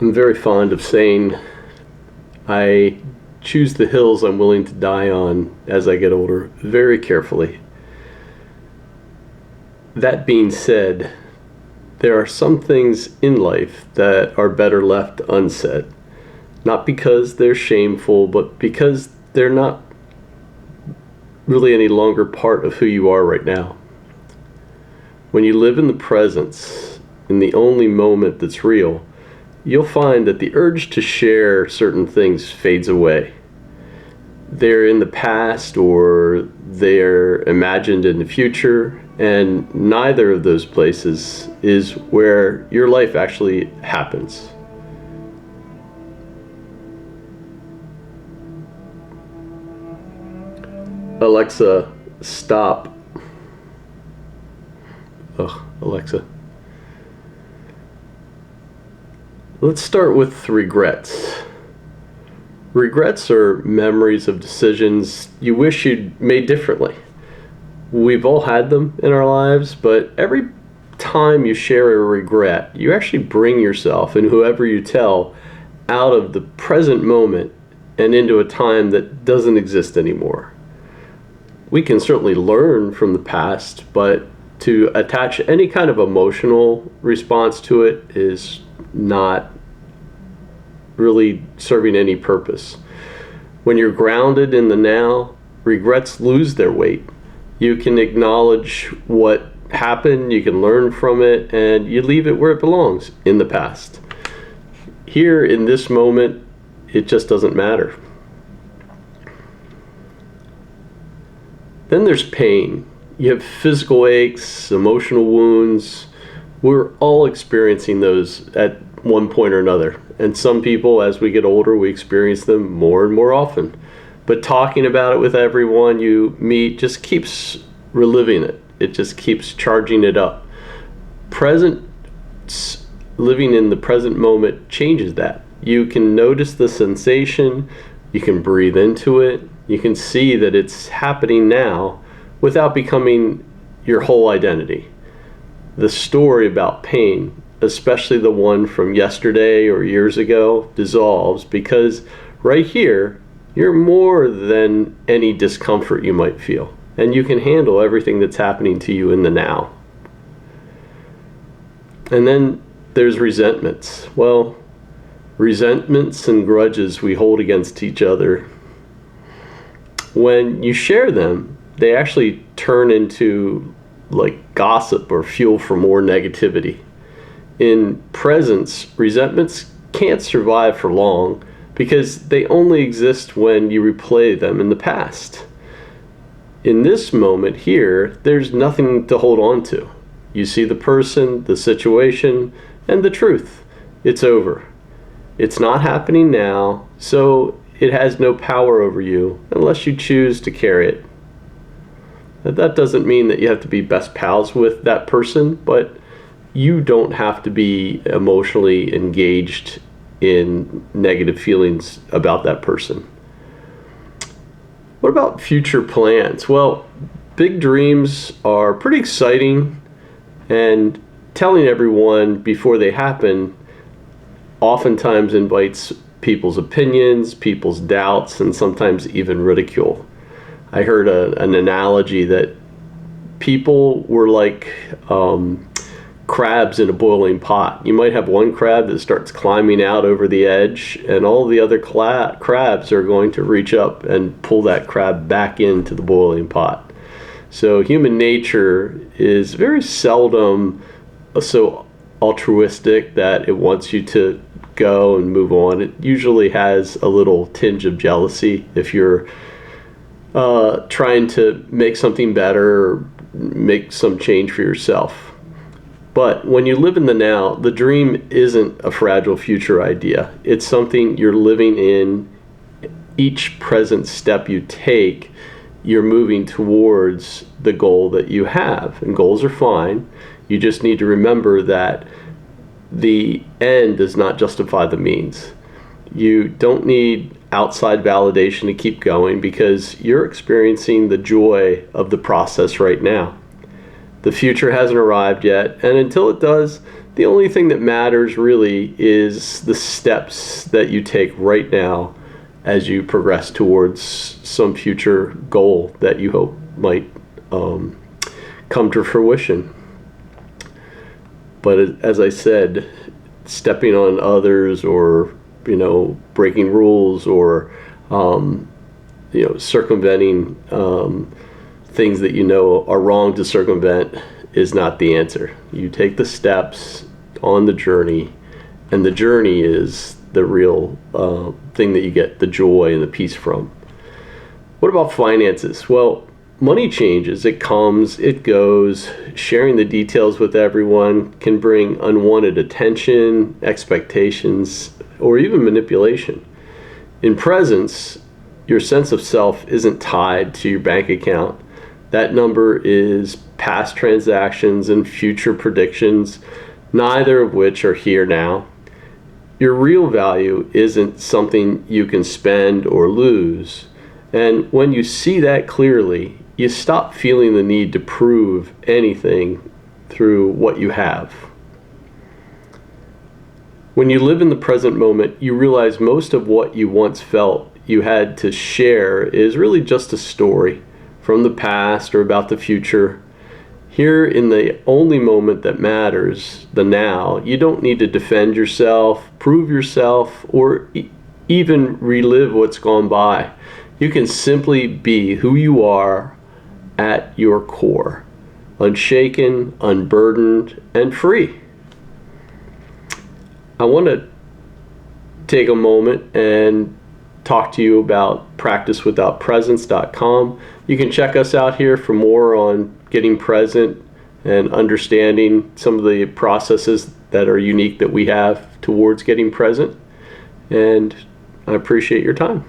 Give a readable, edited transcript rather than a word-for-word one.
I'm very fond of saying I choose the hills I'm willing to die on as I get older very carefully. That being said, there are some things in life that are better left unsaid. Not because they're shameful, but because they're not really any longer part of who you are right now. When you live in the presence, in the only moment that's real, you'll find that the urge to share certain things fades away. They're in the past or they're imagined in the future, and neither of those places is where your life actually happens. Alexa, stop. Ugh, Alexa. Let's start with regrets. Regrets are memories of decisions you wish you'd made differently. We've all had them in our lives, but every time you share a regret, you actually bring yourself and whoever you tell out of the present moment and into a time that doesn't exist anymore. We can certainly learn from the past, but to attach any kind of emotional response to it is not really serving any purpose. When you're grounded in the now, regrets lose their weight. You can acknowledge what happened, you can learn from it, and you leave it where it belongs, in the past. Here, in this moment, it just doesn't matter. Then there's pain. You have physical aches, emotional wounds. We're all experiencing those at one point or another. And some people, as we get older, we experience them more and more often. But talking about it with everyone you meet just keeps reliving it. It just keeps charging it up. Living in the present moment changes that. You can notice the sensation, you can breathe into it, you can see that it's happening now without becoming your whole identity. The story about pain, especially the one from yesterday or years ago, dissolves because right here, you're more than any discomfort you might feel, and you can handle everything that's happening to you in the now. And then there's resentments. Well, resentments and grudges we hold against each other, when you share them, they actually turn into like gossip or fuel for more negativity. In presence, resentments can't survive for long because they only exist when you replay them in the past. In this moment here, there's nothing to hold on to. You see the person, the situation, and the truth. It's over. It's not happening now, so it has no power over you unless you choose to carry it. That doesn't mean that you have to be best pals with that person, but you don't have to be emotionally engaged in negative feelings about that person. What about future plans? Well, big dreams are pretty exciting, and telling everyone before they happen oftentimes invites people's opinions, people's doubts, and sometimes even ridicule. I heard an analogy that people were like crabs in a boiling pot. You might have one crab that starts climbing out over the edge, and all the other crabs are going to reach up and pull that crab back into the boiling pot. So human nature is very seldom so altruistic that it wants you to go and move on. It usually has a little tinge of jealousy if you're trying to make something better or make some change for yourself. But when you live in the now, the dream isn't a fragile future idea. It's something you're living in. Each present step you take, you're moving towards the goal that you have. And goals are fine. You just need to remember that the end does not justify the means. You don't need outside validation to keep going because you're experiencing the joy of the process right now. The future hasn't arrived yet, and until it does, The only thing that matters really is the steps that you take right now as you progress towards some future goal that you hope might come to fruition. But as I said, stepping on others, or breaking rules, or circumventing things that are wrong to circumvent is not the answer. You take the steps on the journey, and the journey is the real thing that you get the joy and the peace from. What about finances? Well, money changes. It comes, it goes. Sharing the details with everyone can bring unwanted attention, expectations, or even manipulation. In presence, your sense of self isn't tied to your bank account. That number is past transactions and future predictions, neither of which are here now. Your real value isn't something you can spend or lose. And when you see that clearly, you stop feeling the need to prove anything through what you have. When you live in the present moment, you realize most of what you once felt you had to share is really just a story from the past or about the future. Here, in the only moment that matters, the now, you don't need to defend yourself, prove yourself, or even relive what's gone by. You can simply be who you are at your core, unshaken, unburdened, and free. I want to take a moment and talk to you about practicewithoutpresence.com. You can check us out here for more on getting present and understanding some of the processes that are unique that we have towards getting present. And I appreciate your time.